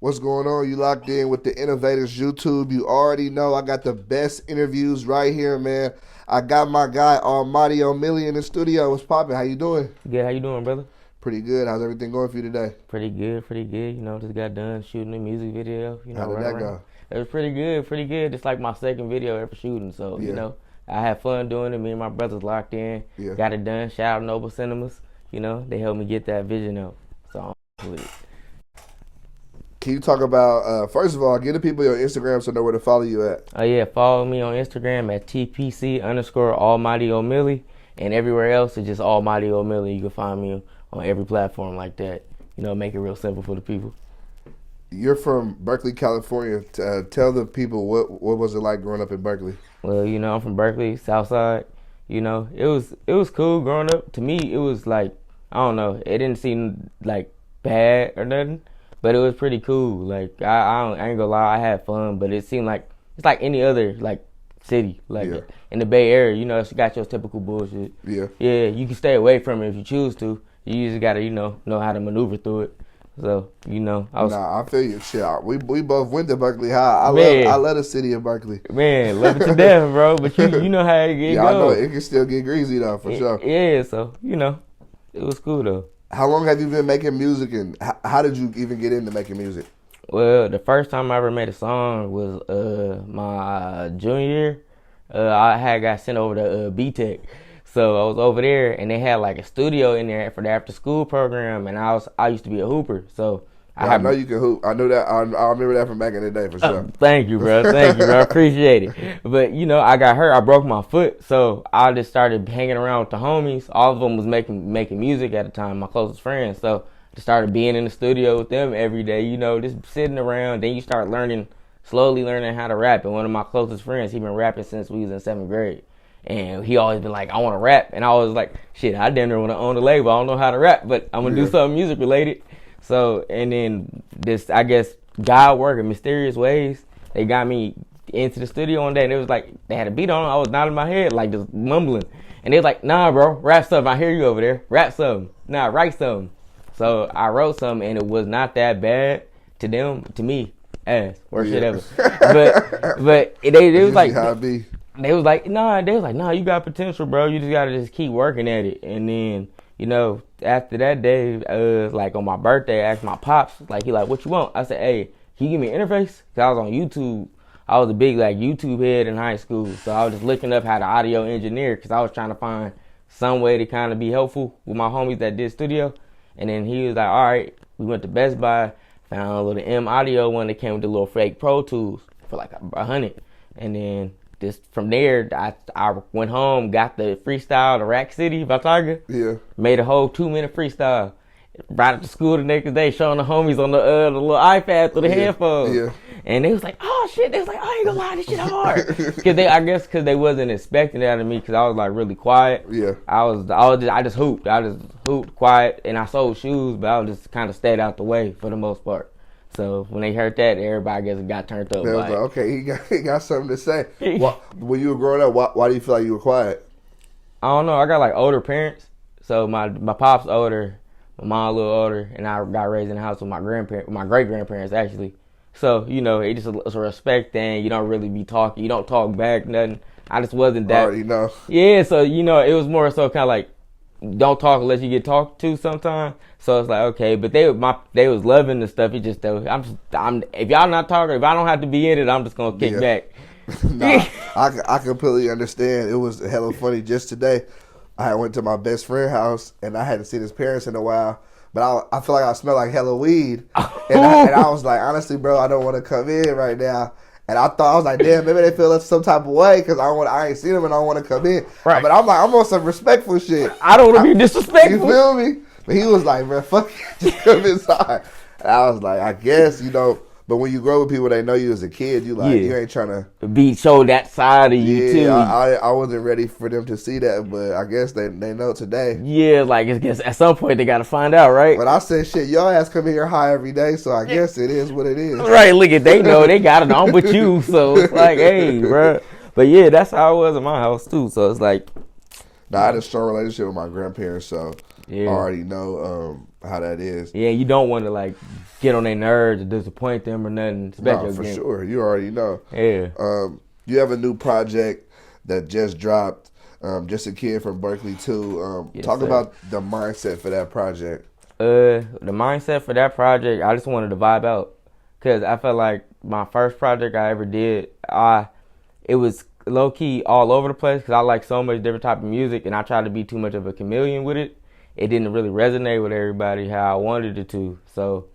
What's going on? You locked in with the Innovators YouTube. You already know I got the best interviews right here, man. I got my guy Omilly in the studio. What's poppin'? How you doing? Good. How you doing, brother? Pretty good. How's everything going for you today? Pretty good. Pretty good. Just got done shooting a music video. How did that go? It was pretty good. Pretty good. It's like my second video ever shooting. So Yeah. I had fun doing it. Me and my brothers locked in. Yeah. Got it done. Shout out Noble Cinemas. They helped me get that vision out. So I'm with it. Can you talk about, first of all, give the people your Instagram so they know where to follow you at? Oh yeah, follow me on Instagram at TPC_Almighty Omilly, and everywhere else it's just Almighty Omilly. You can find me on every platform like that. Make it real simple for the people. You're from Berkeley, California. Tell the people what was it like growing up in Berkeley? Well, I'm from Berkeley, South Side. It was cool growing up. To me, it was like, I don't know, it didn't seem like bad or nothing, but it was pretty cool. Like I ain't gonna lie, I had fun, but it seemed like it's like any other like city, like Yeah. in the Bay Area. It's got your typical bullshit. Yeah. Yeah, you can stay away from it if you choose to. You just gotta know how to maneuver through it. So I feel you. Shit, we both went to Berkeley High. Man. I love the city of Berkeley. Man, love it to death, bro. But you know how it Yeah, I know goes. it can still get greasy though, for sure. Yeah, so it was cool though. How long have you been making music, and how did you even get into making music? Well, the first time I ever made a song was my junior year. I had got sent over to B-Tech. So I was over there, and they had like a studio in there for the after school program, and I used to be a hooper. So I know you can hoop. I know that. I remember that from back in the day for sure. Thank you, bro. Thank you, bro. I appreciate it. But I got hurt. I broke my foot, so I just started hanging around with the homies. All of them was making music at the time, my closest friends. So I started being in the studio with them every day. Just sitting around. Then you start slowly learning how to rap. And one of my closest friends, he been rapping since we was in 7th grade. And he always been like, I want to rap. And I was like, shit, I damn near want to own a label. I don't know how to rap, but I'm going to do something music related. So, and then this, I guess, God work in mysterious ways. They got me into the studio one day, and it was like, they had a beat on. I was nodding my head, like just mumbling. And they was like, nah, bro, rap something. I hear you over there. Rap something. Nah, write something. So I wrote something, and it was not that bad to them, to me, ass, worst shit ever. But they was like, how it be. They was like, nah, you got potential, bro. You just gotta just keep working at it. And then, after that day, like on my birthday, I asked my pops, like, he like, what you want? I said, hey, can you give me an interface? Cause I was on YouTube. I was a big like YouTube head in high school. So I was just looking up how to audio engineer, cause I was trying to find some way to kind of be helpful with my homies that did studio. And then he was like, all right, we went to Best Buy, found a little M audio one that came with the little fake Pro Tools for like $100. And then from there, I went home, got the freestyle, the Rack City by Tiger. Yeah. Made a whole 2-minute freestyle. Right up to school the next day, showing the homies on the little iPad through the headphones. Yeah. And they was like, oh shit, they was like, I ain't gonna lie, this shit hard. I guess cause they wasn't expecting that of me, cause I was like really quiet. Yeah. I just hooped. I just hooped quiet, and I sold shoes, but I was just kind of stayed out the way for the most part. So when they heard that, everybody, I guess, got turned up. They was like, okay, he got something to say. When you were growing up, why do you feel like you were quiet? I don't know. I got like older parents. So my pop's older, my mom a little older, and I got raised in the house with my great grandparents actually. So it's a respect thing. You don't really be talking. You don't talk back nothing. I just wasn't that. Already know. Yeah. So it was more so kind of like, don't talk unless you get talked to sometimes. So it's like, okay, but they was loving the stuff. It just though I'm if y'all not talking, if I don't have to be in it, I'm just gonna kick back. Nah, I completely understand. It was hella funny. Just today, I went to my best friend's house, and I hadn't seen his parents in a while. But I feel like I smell like hella weed, and I was like, honestly, bro, I don't want to come in right now. And I was like, damn, maybe they feel some type of way because I ain't seen them and I don't want to come in. Right. But I'm like, I'm on some respectful shit. I don't want to be disrespectful. You feel me? But he was like, bro, fuck it, just come inside. And I was like, I guess, but when you grow with people, they know you as a kid, you ain't trying to show that side of you too. I wasn't ready for them to see that, but I guess they know today. Yeah, like I guess at some point they got to find out, right? But I said, shit, y'all ass come in here high every day, so I guess it is what it is. Right, look at they know they got it on with you, so it's like, hey, bro. But yeah, that's how it was in my house too. So it's like, I had a strong relationship with my grandparents, so Yeah. already know how that is. Yeah, you don't want to like get on their nerves or disappoint them or nothing. No, for sure. You already know. Yeah. You have a new project that just dropped. Just a kid from Berkeley too. Yes, Talk sir. about the mindset for that project. The mindset for that project, I just wanted to vibe out, cause I felt like my first project I ever did, it was low key all over the place, cause I like so much different type of music, and I tried to be too much of a chameleon with it. It didn't really resonate with everybody how I wanted it to. So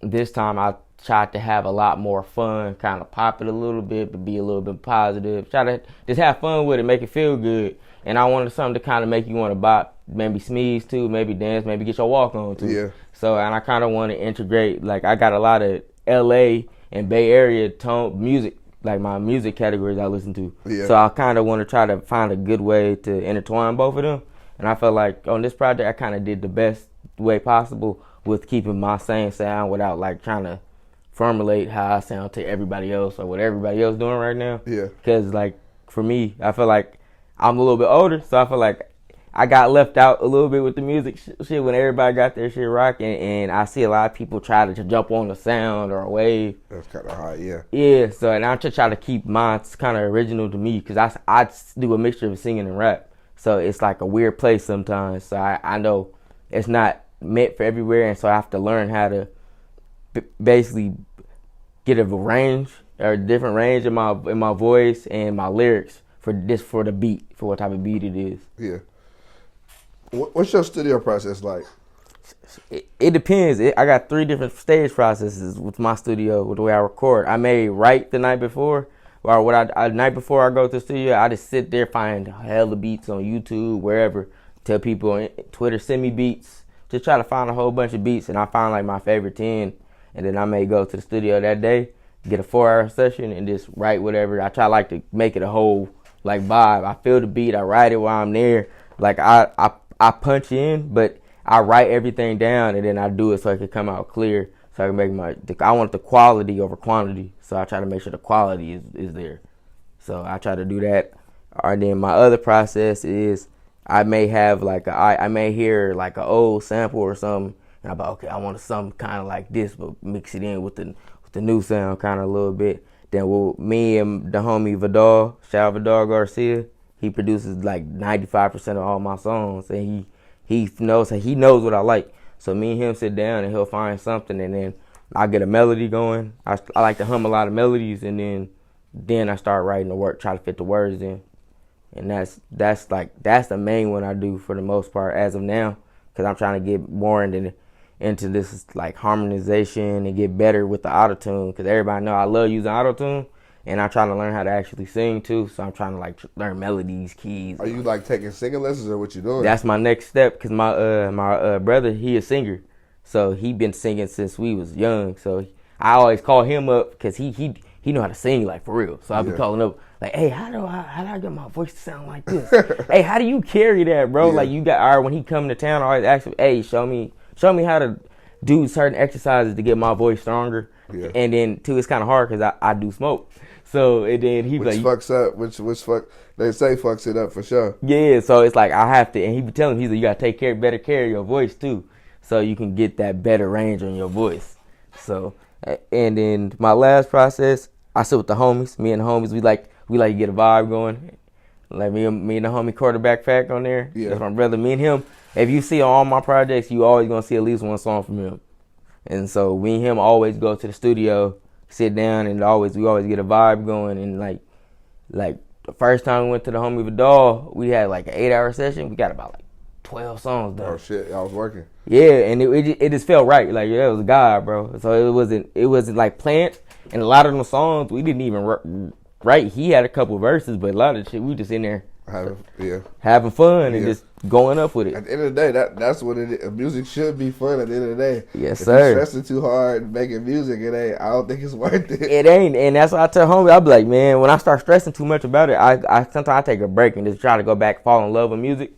this time I tried to have a lot more fun, kind of pop it a little bit, but be a little bit positive. Try to just have fun with it, make it feel good. And I wanted something to kind of make you want to bop, maybe sneeze too, maybe dance, maybe get your walk on too. Yeah. So, and I kind of want to integrate, like I got a lot of LA and Bay Area tone music, like my music categories I listen to. Yeah. So I kind of want to try to find a good way to intertwine both of them. And I felt like on this project, I kind of did the best way possible with keeping my same sound without like trying to formulate how I sound to everybody else or what everybody else doing right now. Yeah. Because like for me, I feel like I'm a little bit older, so I feel like I got left out a little bit with the music shit when everybody got their shit rocking, and I see a lot of people try to jump on the sound or a wave. That's kind of hot, yeah. Yeah, so and I just try to keep mine kind of original to me, because I do a mixture of singing and rap, so it's like a weird place sometimes. So I know it's not meant for everywhere, and so I have to learn how to basically get a range or a different range in my voice and my lyrics for the beat, for what type of beat it is. Yeah. What's your studio process like? It depends. I got 3 different stage processes with my studio, with the way I record. I may write the night before, or night before I go to the studio, I just sit there, find hella beats on YouTube, wherever. Tell people on Twitter, send me beats. Just try to find a whole bunch of beats, and I find like my favorite 10, and then I may go to the studio that day, get a 4-hour session, and just write whatever. I try like to make it a whole like vibe. I feel the beat, I write it while I'm there. Like I punch in, but I write everything down, and then I do it so it can come out clear, so I can make I want the quality over quantity, so I try to make sure the quality is there. So I try to do that. Or then my other process is I may have like I may hear like an old sample or something, and I'm like, okay, I want something kind of like this, but mix it in with the new sound kind of a little bit. Then me and the homie Vidal Garcia, he produces like 95% of all my songs, and he knows what I like. So me and him sit down, and he'll find something, and then I get a melody going. I like to hum a lot of melodies, and then I start writing the work, try to fit the words in. And that's the main one I do for the most part as of now, because I'm trying to get more into this like harmonization and get better with the autotune, because everybody know I love using autotune, and I'm trying to learn how to actually sing too. So I'm trying to like learn melodies, keys. Are you like taking singing lessons, or what you doing? That's my next step, because my brother, he a singer, so he been singing since we was young. So I always call him up, because he know how to sing like for real. So I be calling up like, hey, how do I get my voice to sound like this? Hey, how do you carry that, bro? Yeah. Like you got when he come to town, I always ask him, hey, show me how to do certain exercises to get my voice stronger. Yeah. And then too, it's kind of hard because I do smoke. So and then he which like, fucks up, which they say fucks it up for sure. yeah. So it's like I have to, and he be telling me, he's like, you gotta take better care of your voice too, so you can get that better range on your voice. So and then my last process, I sit with the homies. Me and the homies, we like to get a vibe going. Like me and the homie Quarterback Fact on there. Yeah. That's my brother. Me and him. If you see on all my projects, you always gonna see at least one song from him. And so we and him always go to the studio, sit down, and we always get a vibe going. And like the first time we went to the homie Vidal, we had like an 8-hour session. We got about like 12 songs done. Oh shit, I was working. Yeah, and it just felt right. Like that was a God, bro. So it wasn't like planned. And a lot of the songs we didn't even write. He had a couple verses, but a lot of the shit we just in there having fun and just going up with it. At the end of the day, that's what it is. Music should be fun at the end of the day. Yes, if sir. If you're stressing too hard making music, I don't think it's worth it. It ain't, and that's why I tell homie, I be like, man, when I start stressing too much about it, I sometimes I take a break and just try to go back, fall in love with music,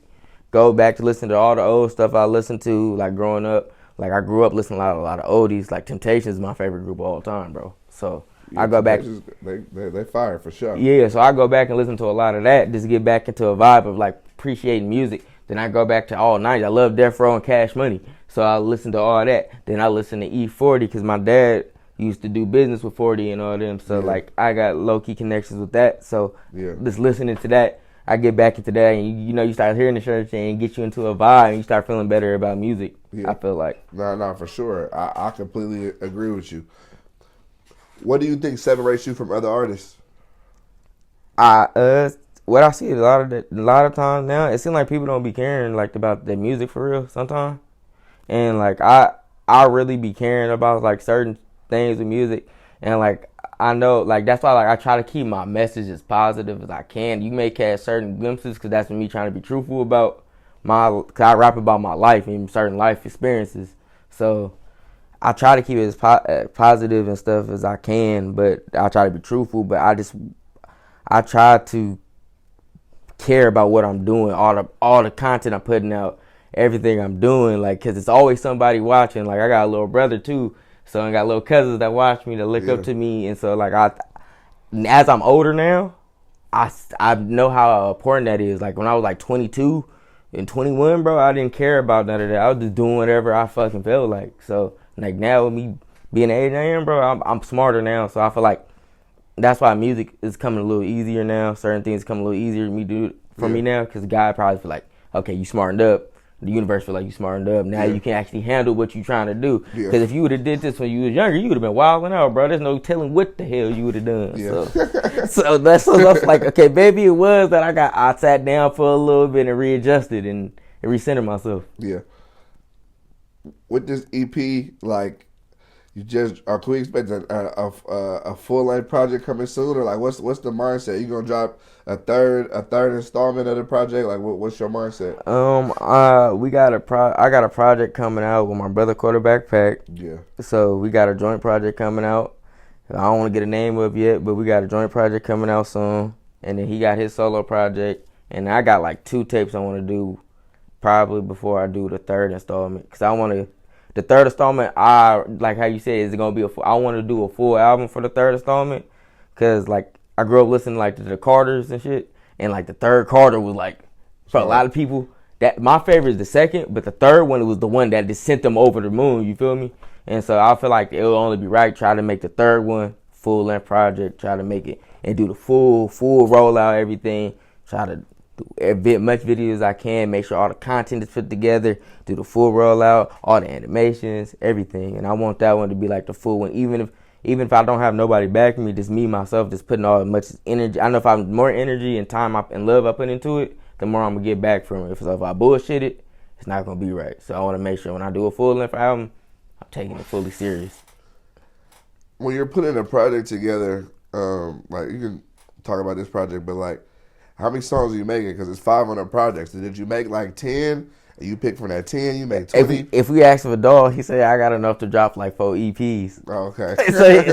go back to listen to all the old stuff I listened to, like growing up. Like I grew up listening to a lot of oldies. Like Temptations is my favorite group of all time, bro. So yeah, I go back. They fire for sure. Yeah, so I go back and listen to a lot of that just to get back into a vibe of like appreciating music. Then I go back to all 90s. I love Death Row and Cash Money. So I listen to all that. Then I listen to E40 because my dad used to do business with 40 and all them. So, like, I got low-key connections with that. So, just listening to that, I get back into that. And, you start hearing the church and get you into a vibe and you start feeling better about music, I feel like. No, for sure. I completely agree with you. What do you think separates you from other artists? What I see a lot of times now, it seems like people don't be caring, like, about their music for real sometimes. And, like, I really be caring about, like, certain things with music, and like I know, like, that's why, like, I try to keep my message as positive as I can. You may catch certain glimpses because that's me trying to be truthful about cause I rap about my life and certain life experiences, so I try to keep it as positive and stuff as I can, but I try to be truthful. But I try to care about what I'm doing, all the content I'm putting out, everything I'm doing, like, because it's always somebody watching. Like, I got a little brother too. So I got little cousins that watch me, that look up to me, and so, like, as I'm older now, I know how important that is. Like, when I was like 22 and 21, bro, I didn't care about none of that. I was just doing whatever I fucking felt like. So, like, now with me being the age I am, bro, I'm smarter now. So I feel like that's why music is coming a little easier now. Certain things come a little easier for me now, because God probably feel like, okay, you smartened up. The universe feel like you smartened up. Now you can actually handle what you're trying to do. Because if you would have did this when you was younger, you would have been wilding out, bro. There's no telling what the hell you would have done. So that's like, okay, maybe it was that I sat down for a little bit and readjusted and recentered myself. Yeah. With this EP, like, can we expect a full length project coming soon, or like what's the mindset? You gonna drop a third installment of the project? Like, what's your mindset? I got a project coming out with my brother Quarterback Pack. Yeah. So we got a joint project coming out. I don't want to get a name of it yet, but we got a joint project coming out soon. And then he got his solo project, and I got like 2 tapes I want to do probably before I do the third installment, because I want to. The third installment, like how you said, is going to be I want to do a full album for the third installment, because, like, I grew up listening, like, to the Carters and shit, and, like, the third Carter was, like, for a lot of people, that my favorite is the second, but the third one was the one that just sent them over the moon, you feel me? And so I feel like it will only be right, try to make the third one full-length project, try to make it, and do the full rollout, everything, try to do much videos as I can, make sure all the content is put together, do the full rollout, all the animations, everything. And I want that one to be like the full one, even if I don't have nobody backing me, just me, myself, just putting all as much energy. I know if I'm more energy and time and love I put into it, the more I'm going to get back from it. If I bullshit it, it's not going to be right. So I want to make sure when I do a full-length album, I'm taking it fully serious. When you're putting a project together, like, you can talk about this project, but, like, how many songs are you making? Because it's 500 projects. Did you make like 10? And you pick from that 10, you make 20? If we ask for Dog, he said I got enough to drop like 4 EPs. Oh, okay.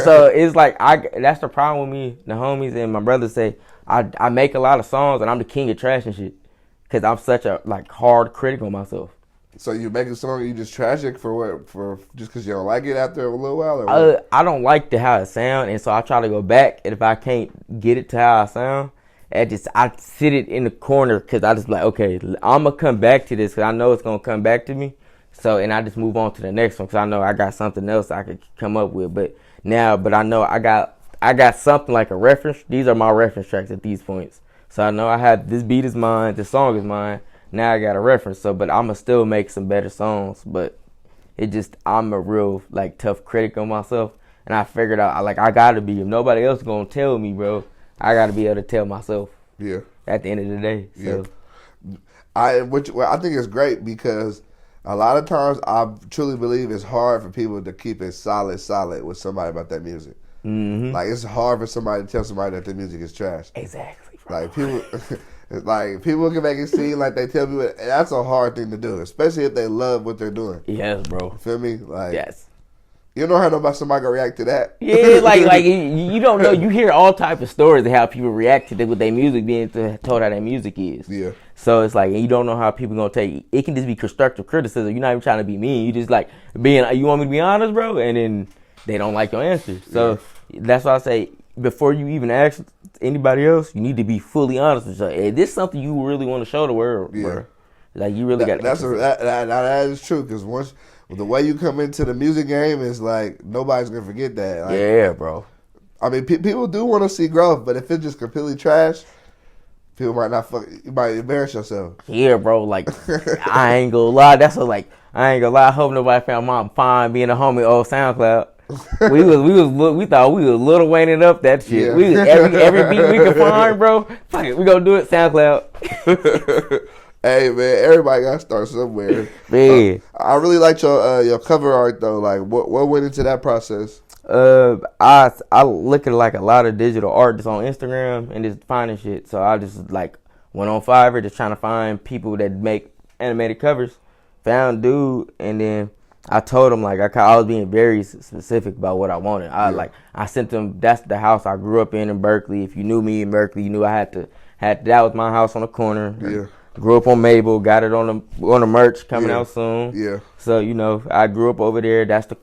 so it's like, that's the problem with me, the homies and my brothers say, I make a lot of songs and I'm the king of trash and shit. Because I'm such a, like, hard critic on myself. So you make a song and you just trash it for what? For just because you don't like it after a little while? Or what? I don't like how it sound, and so I try to go back, and if I can't get it to how I sound, I sit it in the corner because I just like, okay, I'm going to come back to this because I know it's going to come back to me. So, and I just move on to the next one because I know I got something else I could come up with. But I know I got something like a reference. These are my reference tracks at these points. So I know I have this beat is mine, this song is mine. Now I got a reference. So, but I'm going to still make some better songs. But I'm a real, like, tough critic on myself. And I figured out, I got to be, if nobody else going to tell me, bro, I got to be able to tell myself. Yeah. At the end of the day. So. Yeah. I think it's great because a lot of times I truly believe it's hard for people to keep it solid with somebody about that music. Mm-hmm. Like, it's hard for somebody to tell somebody that their music is trash. Exactly, bro. Like, people can make it seem like they tell people, and that's a hard thing to do, especially if they love what they're doing. Yes, bro. Feel me? Like, yes. You don't have nobody somebody gonna react to that. Yeah, like you don't know. You hear all type of stories of how people react to with their music being told how their music is. Yeah. So it's like you don't know how people gonna take it. It can just be constructive criticism. You're not even trying to be mean. You just like you want me to be honest, bro, and then they don't like your answer. So that's why I say before you even ask anybody else, you need to be fully honest with yourself. Hey, this is something you really want to show the world, bro. Like you really got to. That is true because once the way you come into the music game is like nobody's gonna forget that. Like, yeah, bro. I mean, people do want to see growth, but if it's just completely trash, people might not you might embarrass yourself. Yeah, bro. Like I ain't gonna lie. That's what like I ain't gonna lie. I hope nobody found my fine being a homie old SoundCloud. we thought we was Lil Wayneing up that shit. Yeah. We was every beat we could find, bro. Fuck it, we gonna do it SoundCloud. Hey man, everybody got to start somewhere. Man, I really liked your cover art though. Like, what went into that process? I look at like a lot of digital art that's on Instagram and just finding shit. So I just like went on Fiverr just trying to find people that make animated covers. Found dude, and then I told him like I was being very specific about what I wanted. I sent them. That's the house I grew up in Berkeley. If you knew me in Berkeley, you knew I had that was my house on the corner. Yeah. Grew up on Mabel, got it on the merch coming out soon. Yeah. So I grew up over there. That's the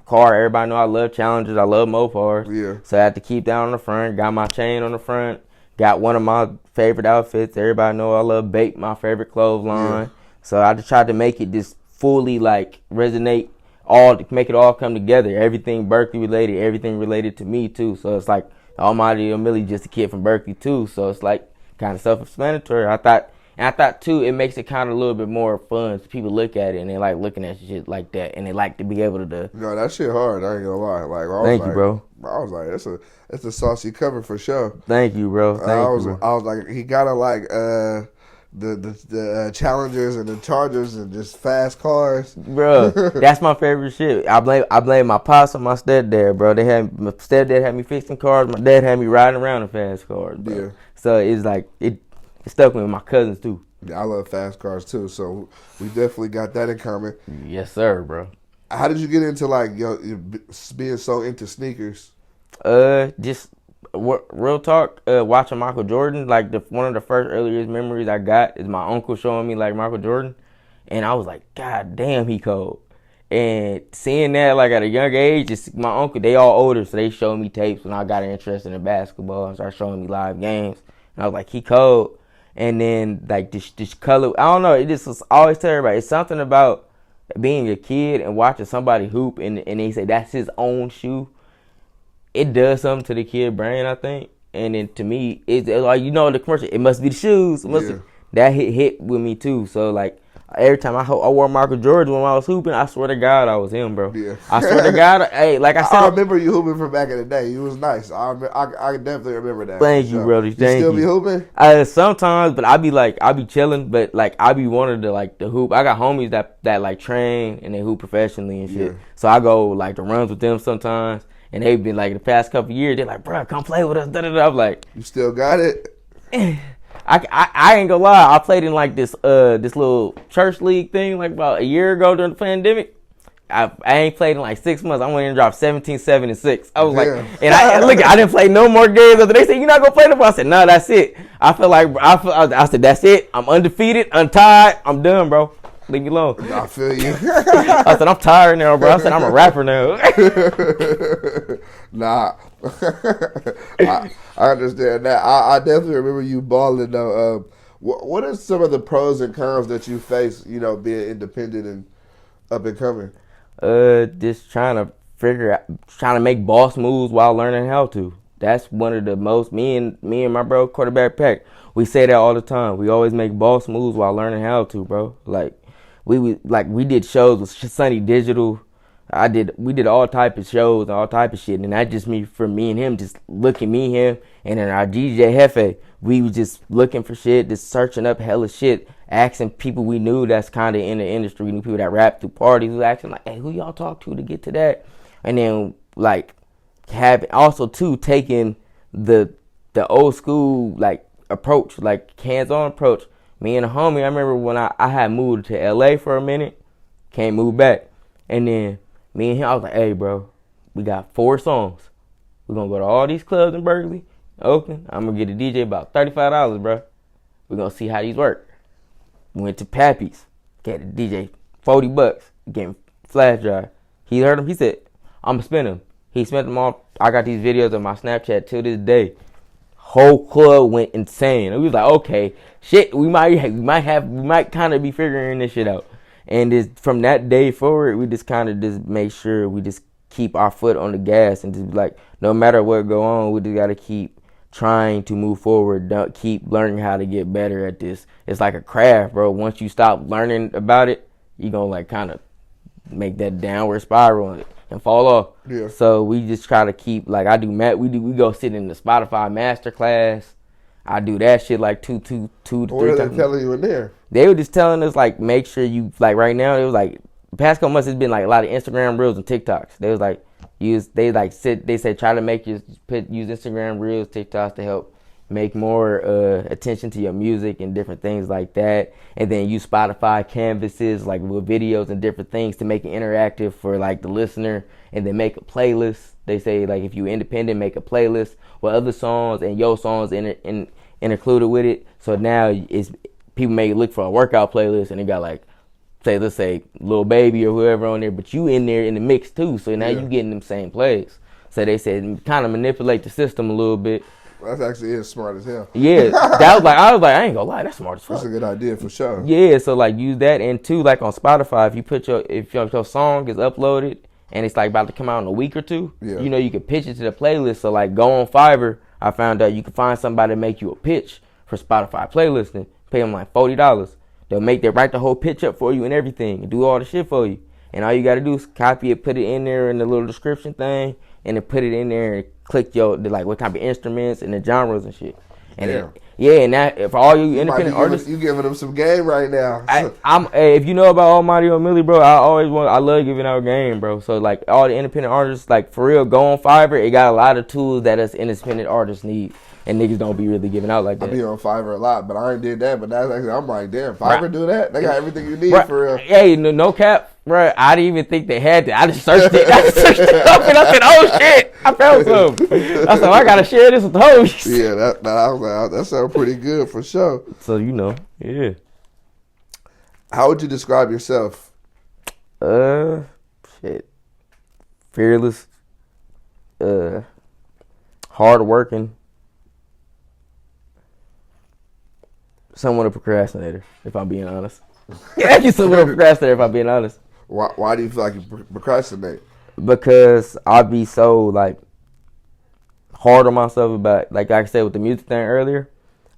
car. Everybody know I love Challengers. I love Mopars. Yeah. So I had to keep that on the front. Got my chain on the front. Got one of my favorite outfits. Everybody know I love Bake, my favorite clothesline. Yeah. So I just tried to make it just fully like resonate, make it all come together. Everything Berkeley related, everything related to me too. So it's like Almighty Omilly, just a kid from Berkeley too. So it's like kind of self-explanatory. I thought too, it makes it kind of a little bit more fun. So people look at it and they like looking at shit like that, and they like to be able to. No, that shit hard. I ain't gonna lie. Like, thank you, bro. I was like, it's a saucy cover for sure. Thank you, bro. I was like, he gotta like the Challengers and the Chargers and just fast cars, bro. That's my favorite shit. I blame my pops and my stepdad, bro. My stepdad had me fixing cars. My dad had me riding around in fast cars, bro. Yeah. So it's like it stuck with my cousins too. Yeah, I love fast cars too. So we definitely got that in common. Yes, sir, bro. How did you get into like being so into sneakers? Just real talk. Watching Michael Jordan, like one of the first earliest memories I got is my uncle showing me like Michael Jordan, and I was like, God damn, he cold. And seeing that like at a young age, just my uncle, they all older, so they showed me tapes when I got interested in basketball and started showing me live games, and I was like, he cold. And then like this color, I don't know, it just was always tell everybody, it's something about being a kid and watching somebody hoop and they say that's his own shoe. It does something to the kid brain, I think. And then to me, it's like, the commercial, it must be the shoes. That hit with me too. So like every time I wore Michael Jordan when I was hooping, I swear to God I was him, bro. Yeah. I swear to God, hey, like I said, I remember you hooping from back in the day. You was nice. I definitely remember that. Thank you, brother. Thank you. Still be hooping? Sometimes, but I be chilling. But like I be wanting to like the hoop. I got homies that like train and they hoop professionally and shit. Yeah. So I go like to runs with them sometimes. And they've been like the past couple of years, they're like, bro, come play with us. I'm like, you still got it? I ain't gonna lie. I played in like this little church league thing like about a year ago during the pandemic. I ain't played in like 6 months. I went and dropped 17, 7, and 6. I was like, and I didn't play no more games. After they said, you're not gonna play no more. I said, no, that's it. I said, that's it. I'm undefeated, untied. I'm done, bro. Leave me alone. I feel you. I said, I'm tired now, bro. I said, I'm a rapper now. Nah. I understand that. I definitely remember you balling, though. What are some of the pros and cons that you face, being independent and up and coming? Just trying to make boss moves while learning how to. That's one of the most, me and my bro, quarterback Pack, we say that all the time. We always make boss moves while learning how to, bro. Like, we did shows with Sunny Digital. We did all type of shows and all type of shit, and that just for me and him, just looking him, and then our DJ Hefe, we was just looking for shit, just searching up hella shit, asking people we knew that's kind of in the industry, we knew people that rap through parties, we was asking like, hey, who y'all talk to get to that, and then like taking the old school like approach, like hands-on approach. Me and a homie, I remember when I had moved to LA for a minute, can't move back. And then me and him, I was like, hey, bro, we got 4 songs. We're going to go to all these clubs in Berkeley, Oakland. I'm going to get a DJ about $35, bro. We're going to see how these work. We went to Pappy's, got a DJ $40, gave him flash drive. He heard him, he said, I'm going to spend them. He spent them all. I got these videos on my Snapchat till this day. whole club went insane. And we was like, okay, shit, we might kind of be figuring this shit out. And from that day forward, we just kind of just make sure we just keep our foot on the gas and just be like, no matter what go on, we just got to keep trying to move forward. Don't keep learning how to get better at this. It's like a craft, bro. Once you stop learning about it, you gonna like kind of make that downward spiral and fall off. Yeah. So we just try to keep like we go sit in the Spotify master class. I do that shit like two to three times. What are they telling you in there? They were just telling us like make sure you like right now. It was like the past couple months it's been like a lot of Instagram reels and TikToks. They was like they said try to make use Instagram reels, TikToks to help make more attention to your music and different things like that. And then use Spotify canvases like with videos and different things to make it interactive for like the listener. And then make a playlist. They say like if you independent, make a playlist with other songs and your songs included with it. So now it's people may look for a workout playlist and it got like let's say Lil Baby or whoever on there, but you in there in the mix too. So now you getting them same plays. So they said kind of manipulate the system a little bit. That's actually smart as hell. Yeah, I was like, I ain't gonna lie, that's smart as fuck. That's a good idea for sure. Yeah, so like use that, and too like on Spotify, if your song is uploaded and it's like about to come out in a week or two, you know you can pitch it to the playlist. So like go on Fiverr, I found out you can find somebody to make you a pitch for Spotify playlisting. Pay them like $40. They'll write the whole pitch up for you and everything, and do all the shit for you. And all you gotta do is copy it, put it in there in the little description thing, and then put it in there and click what type of instruments and the genres and shit. And and that for all you independent artists, you giving them some game right now. If you know about Almighty Omilly, bro, I love giving out game, bro. So like all the independent artists, like for real, go on Fiverr. It got a lot of tools that us independent artists need, and niggas don't be really giving out like that. I be on Fiverr a lot, but I ain't did that. But that's actually, I'm like, damn, Fiverr do that? They got everything you need for real. Hey, no cap. Bro, I didn't even think they had that. I just searched it. I up and I said, "Oh shit, I found some." I said, "I gotta share this with the homies." Yeah, I was like, that sounds pretty good for sure. So yeah. How would you describe yourself? Shit, fearless, hardworking, somewhat a procrastinator. If I'm being honest, somewhat a procrastinator. If I'm being honest. Why do you feel like you procrastinate? Because I be so like hard on myself about, like I said with the music thing earlier.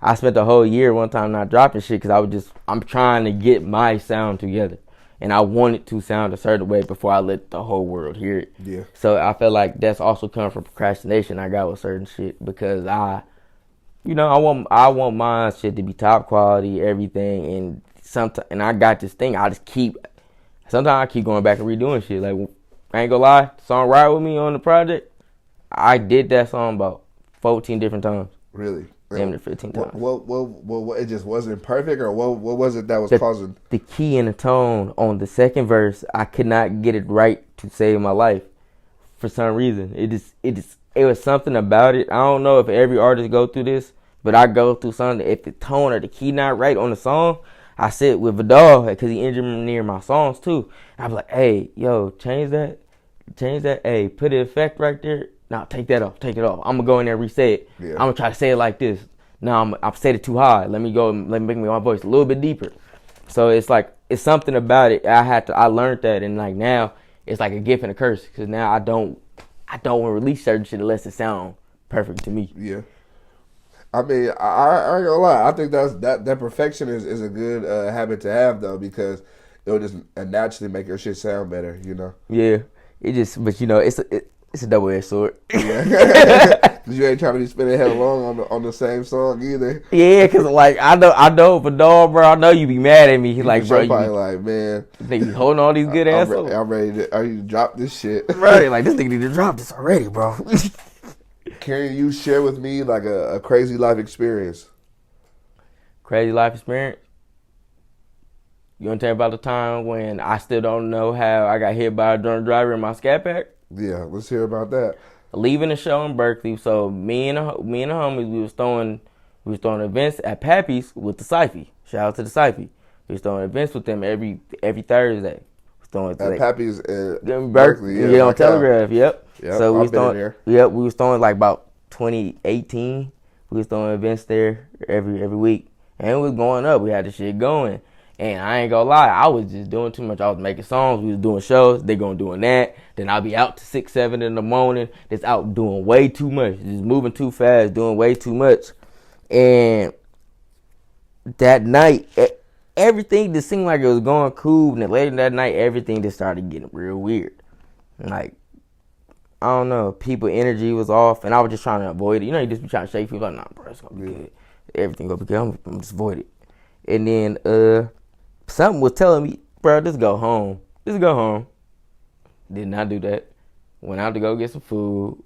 I spent the whole year one time not dropping shit because I'm trying to get my sound together, and I want it to sound a certain way before I let the whole world hear it. Yeah. So I feel like that's also come from procrastination I got with certain shit, because I want my shit to be top quality, everything, and I got this thing. Sometimes I keep going back and redoing shit. Like, I ain't gonna lie, song Ride With Me on the project, I did that song about 14 different times. Really? Damn near 15 times. What, it just wasn't perfect, or what was it that was causing? The key and the tone on the second verse, I could not get it right to save my life for some reason. It was something about it. I don't know if every artist go through this, but I go through something. If the tone or the key not right on the song, I sit with Vidal because he injured me near my songs too. I be like, hey, yo, change that. Hey, put an effect right there. Now take that off. Take it off. I'm gonna go in there and reset it. Yeah. I'm gonna try to say it like this. Now I've said it too high. Let me make my voice a little bit deeper. So it's like, it's something about it. I learned that, and like now it's like a gift and a curse, because now I don't want to release certain shit unless it sound perfect to me. Yeah. I mean, I ain't gonna lie. I think that perfection is a good habit to have, though, because it'll just naturally make your shit sound better, you know? Yeah. But it's a double-edged sword. Yeah. Because you ain't trying to be spending hell long on the same song either. Yeah, because like I know for dog, bro, I know you be mad at me. He's like, bro, you probably like, man, you holding all these good ass. I'm ready to drop this shit. Right, like this nigga need to drop this already, bro. Can you share with me like a crazy life experience? Crazy life experience? You want to tell me about the time when I still don't know how I got hit by a drunk driver in my Scat Pack? Yeah, let's hear about that. Leaving the show in Berkeley, so me and the homies, we was throwing events at Pappy's with the Syfy. Shout out to the Syfy. We was throwing events with them every Thursday. At Pappy's in Berkeley, yeah, on Telegraph, yep. So we was throwing like about 2018. We was throwing events there every week, and it was going up. We had the shit going, and I ain't gonna lie, I was just doing too much. I was making songs, we was doing shows. They gonna doing that. Then I'll be out to 6, 7 in the morning. Just out doing way too much, just moving too fast, doing way too much, and that night, everything just seemed like it was going cool. And then later that night, everything just started getting real weird. Like, I don't know, people energy was off, and I was just trying to avoid it. You know, you just be trying to shake people like, nah, bro, it's gonna be good. Everything gonna be good. I'm just avoid it. And then something was telling me, bro, just go home. Just go home. Did not do that. Went out to go get some food.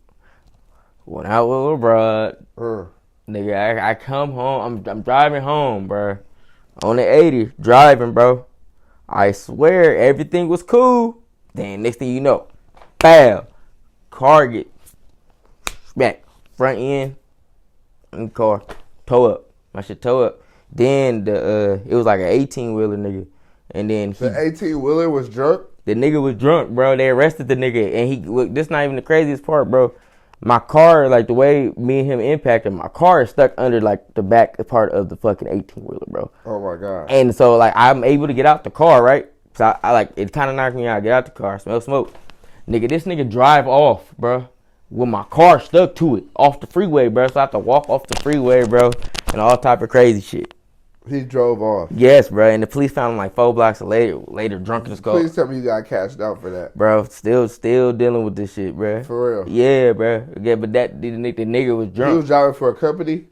Went out with a broad. Nigga, I come home. I'm driving home, bro. On the 80, driving, bro. I swear everything was cool. Then next thing you know, bam, car get back, front end, in the car, tow up. My shit tow up. Then it was like an 18-wheeler nigga, and then the 18-wheeler was drunk. The nigga was drunk, bro. They arrested the nigga, and he look. This not even the craziest part, bro. My car, like the way me and him impacted, my car is stuck under like the back part of the fucking 18-wheeler, bro. Oh my god. And so like I'm able to get out the car, right? So I like it kind of knocked me out. I get out the car, smell smoke. Nigga, this nigga drive off, bro, with my car stuck to it off the freeway, bro. So I have to walk off the freeway, bro, and all type of crazy shit. He drove off. Yes, bro. And the police found him like 4 blocks later drunk in his car. Please tell me you got cashed out for that, bro. Still dealing with this shit, bro. For real? Yeah, bro. Yeah, but the nigga was drunk. He was driving for a company.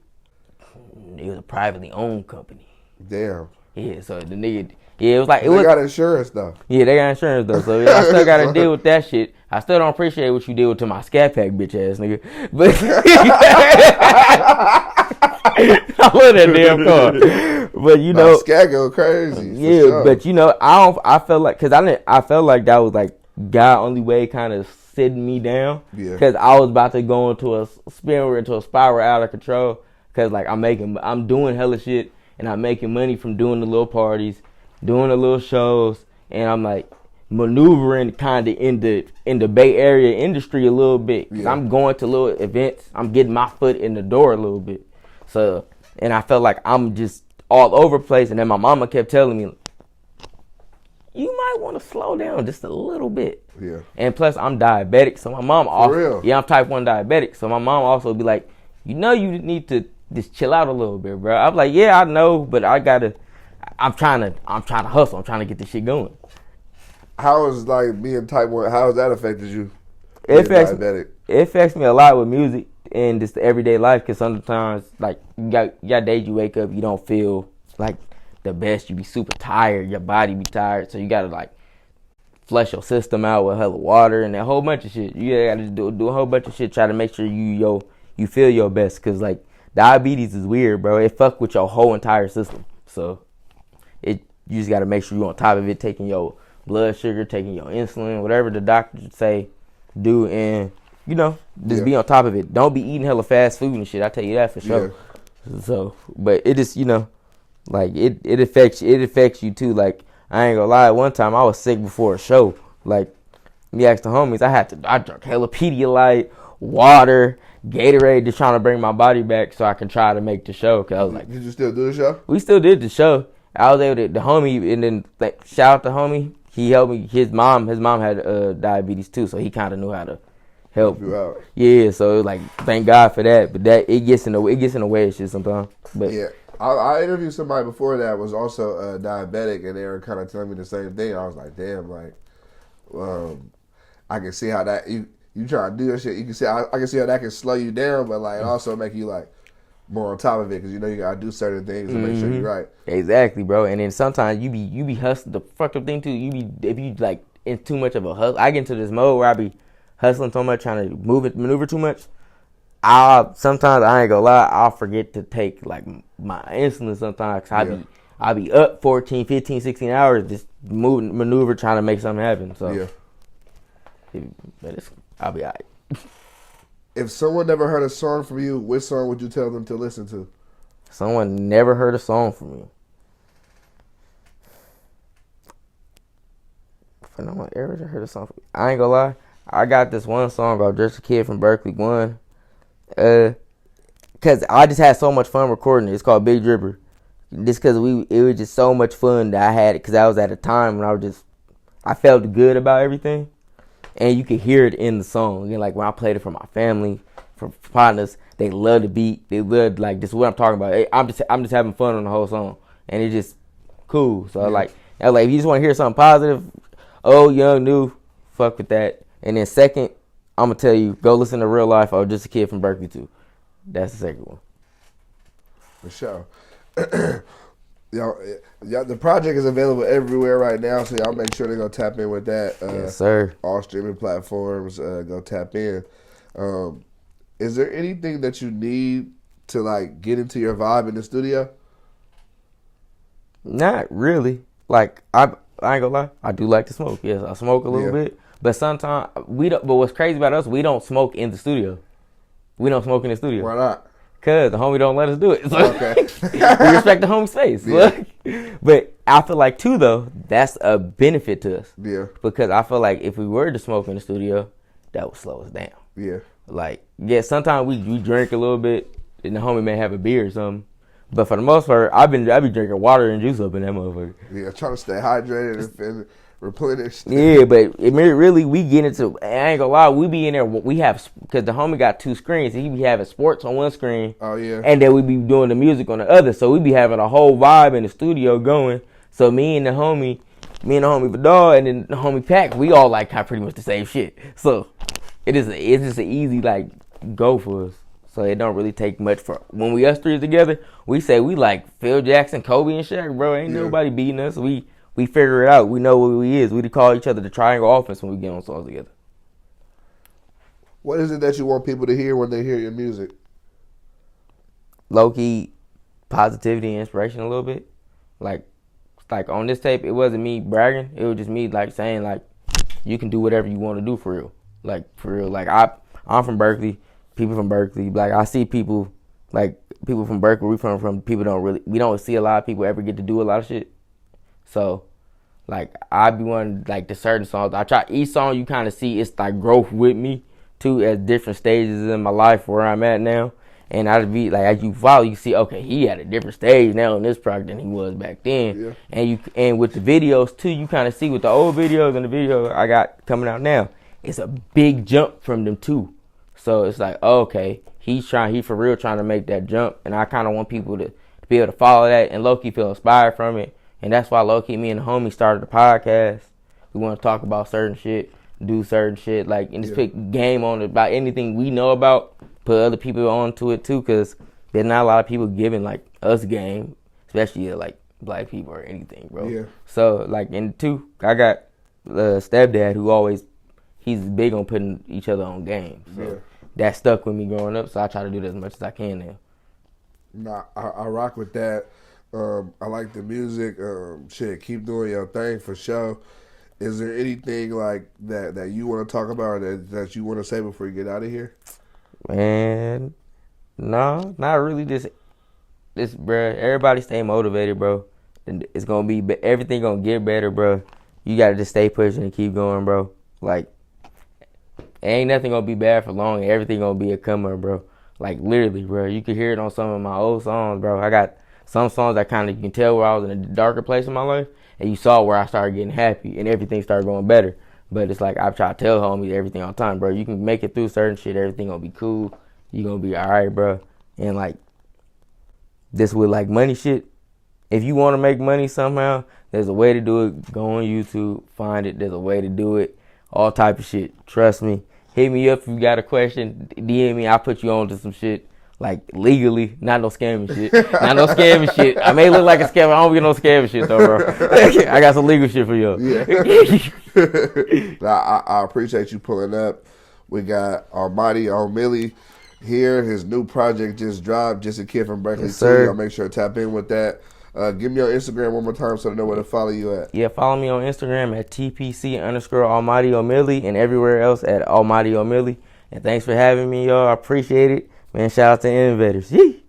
It was a privately owned company. Damn. Yeah, so the nigga. Yeah, it was like they got insurance though. Yeah, they got insurance though. So I still gotta deal with that shit. I still don't appreciate what you did to my Scat Pack bitch ass nigga. But I love that damn car. But you know, Scat go crazy. Yeah, sure. But you know, I felt like I felt like that was like God only way kind of sitting me down. Yeah. Because I was about to go into a spiral out of control. Because like I'm doing hella shit, and I'm making money from doing the little parties, doing the little shows, and I'm like maneuvering kind of in the Bay Area industry a little bit. Cause I'm going to little events. I'm getting my foot in the door a little bit. So, and I felt like I'm just all over the place. And then my mama kept telling me, you might want to slow down just a little bit. Yeah. And plus, I'm diabetic, so my mom also. For real? Yeah, I'm type 1 diabetic, so my mom also be like, you know, you need to just chill out a little bit, bro. I'm like, yeah, I know, but I'm trying to hustle. I'm trying to get this shit going. How is like being type 1? How has that affected you? It affects me a lot with music and just everyday life. Cause sometimes like you got days you wake up, you don't feel like the best. You be super tired. Your body be tired, so you gotta like flush your system out with hella water and a whole bunch of shit. You gotta do a whole bunch of shit. Try to make sure you feel your best. Cause like diabetes is weird, bro. It fuck with your whole entire system. So you just gotta make sure you on top of it, taking your blood sugar, taking your insulin, whatever the doctors say, do, and you know, just be on top of it. Don't be eating hella fast food and shit. I tell you that for sure. Yeah. So, but it just, you know, like it affects you too. Like I ain't gonna lie, one time I was sick before a show. Like me asked the homies, I drank hella Pedialyte, water, Gatorade, just trying to bring my body back so I can try to make the show. Cause I was like, did you still do the show? We still did the show. I was able to, the homie, and then like, shout out the homie. He helped me. His mom had diabetes too, so he kind of knew how to help you out. Yeah, so like thank God for that. But that it gets in the way of shit sometimes. But yeah, I interviewed somebody before that was also diabetic, and they were kind of telling me the same thing. I was like, damn, like, I can see how that you try to do that shit. You can see I can see how that can slow you down, but like also make you like more on top of it because you know you gotta do certain things to make sure you're right. Exactly, bro. And then sometimes you be hustling. The fucked up thing too, if you like in too much of a hustle. I get into this mode where I be hustling so much, trying to maneuver too much. Sometimes I ain't gonna lie, I'll forget to take like my insulin sometimes. I be up 14, 15, 16 hours just maneuver trying to make something happen. So I'll be alright. If someone never heard a song from you, which song would you tell them to listen to? Someone never heard a song from me. If no one ever heard a song from me, I ain't gonna lie. I got this one song about Just a Kid from Berkeley. One, because I just had so much fun recording it. It's called Big Dripper. Just because it was just so much fun that I had it, because I was at a time when I felt good about everything, and you could hear it in the song. And like when I played it for my family, for partners, they love the beat. They love like this is what I'm talking about. I'm just having fun on the whole song, and it's just cool. So I was like, if you just want to hear something positive, old, young, new, fuck with that. And then second, I'm gonna tell you, go listen to Real Life or Just a Kid from Berkeley too. That's the second one. For sure. The project is available everywhere right now, so y'all make sure to go tap in with that. Yes, sir. All streaming platforms, go tap in. Is there anything that you need to like get into your vibe in the studio? Not really. Like I ain't gonna lie, I do like to smoke. Yes, I smoke a little bit, but sometimes we don't. But what's crazy about us, we don't smoke in the studio. We don't smoke in the studio. Why not? Cause the homie don't let us do it. So okay. We respect the homie's space. Yeah. But I feel like too though, that's a benefit to us. Yeah. Because I feel like if we were to smoke in the studio, that would slow us down. Yeah. Like, sometimes we drink a little bit and the homie may have a beer or something. But for the most part, I be drinking water and juice up in that motherfucker. Yeah, trying to stay hydrated and replenish. Yeah, but really, we get into, I ain't gonna lie, we be in there, because the homie got 2 screens, and he be having sports on one screen. Oh, yeah. And then we be doing the music on the other, so we be having a whole vibe in the studio going. So me and the homie Vidal, and then the homie Pac, we all like kind of pretty much the same shit. So it's just an easy, like, go for us. So it don't really take much for, when we us three together, we say we like Phil Jackson, Kobe, and Shaq, bro. Ain't nobody beating us. We figure it out. We know what we is. We call each other the triangle offense when we get on songs together. What is it that you want people to hear when they hear your music? Low-key positivity and inspiration a little bit. Like on this tape, it wasn't me bragging. It was just me like saying like, you can do whatever you want to do for real. Like for real. Like I'm from Berkeley. People from Berkeley. Like I see people from Berkeley. We from people we don't see a lot of people ever get to do a lot of shit. So, like, I be one, like, the certain songs. I try, each song you kind of see, it's, like, growth with me, too, at different stages in my life where I'm at now. And I'd be, like, as you follow, you see, okay, he at a different stage now in this project than he was back then. Yeah. And with the videos, too, you kind of see with the old videos and the video I got coming out now, it's a big jump from them, too. So, it's like, okay, he for real trying to make that jump. And I kind of want people to be able to follow that and low-key feel inspired from it. And that's why low-key me and the homie started the podcast. We want to talk about certain shit, do certain shit, like, and just pick game on it about anything we know about, put other people onto it too, because there's not a lot of people giving, like, us game, especially, like, black people or anything, bro. Yeah. So, like, and two, I got a stepdad who he's big on putting each other on game. So that stuck with me growing up, so I try to do that as much as I can now. Nah, I rock with that. I like the music. Shit, keep doing your thing for sure. Is there anything like that you want to talk about or that you want to say before you get out of here? Man, no, not really. This, bro. Everybody stay motivated, bro. It's gonna be, everything gonna get better, bro. You gotta just stay pushing and keep going, bro. Like, ain't nothing gonna be bad for long. Everything gonna be a comer, bro. Like, literally, bro. You can hear it on some of my old songs, bro. I got some songs that kind of, you can tell where I was in a darker place in my life, and you saw where I started getting happy, and everything started going better. But it's like, I try to tell homies everything all the time, bro. You can make it through certain shit. Everything gonna be cool. You gonna be all right, bro. And, like, this with, like, money shit, if you want to make money somehow, there's a way to do it. Go on YouTube, find it. There's a way to do it. All type of shit. Trust me. Hit me up if you got a question. DM me. I'll put you on to some shit. Like, legally. Not no scamming shit. Not no scamming shit. I may look like a scammer. I don't get no scamming shit, though, bro. I got some legal shit for you. Yeah. I appreciate you pulling up. We got Omilly here. His new project just dropped. Just a Kid from Berkeley. Yes, sir. Y'all make sure to tap in with that. Give me your Instagram one more time so they know where to follow you at. Yeah, follow me on Instagram at TPC_Almighty Omilly and everywhere else at Almighty Omilly. And thanks for having me, y'all. I appreciate it. Man, shout out to Innovators. Yee.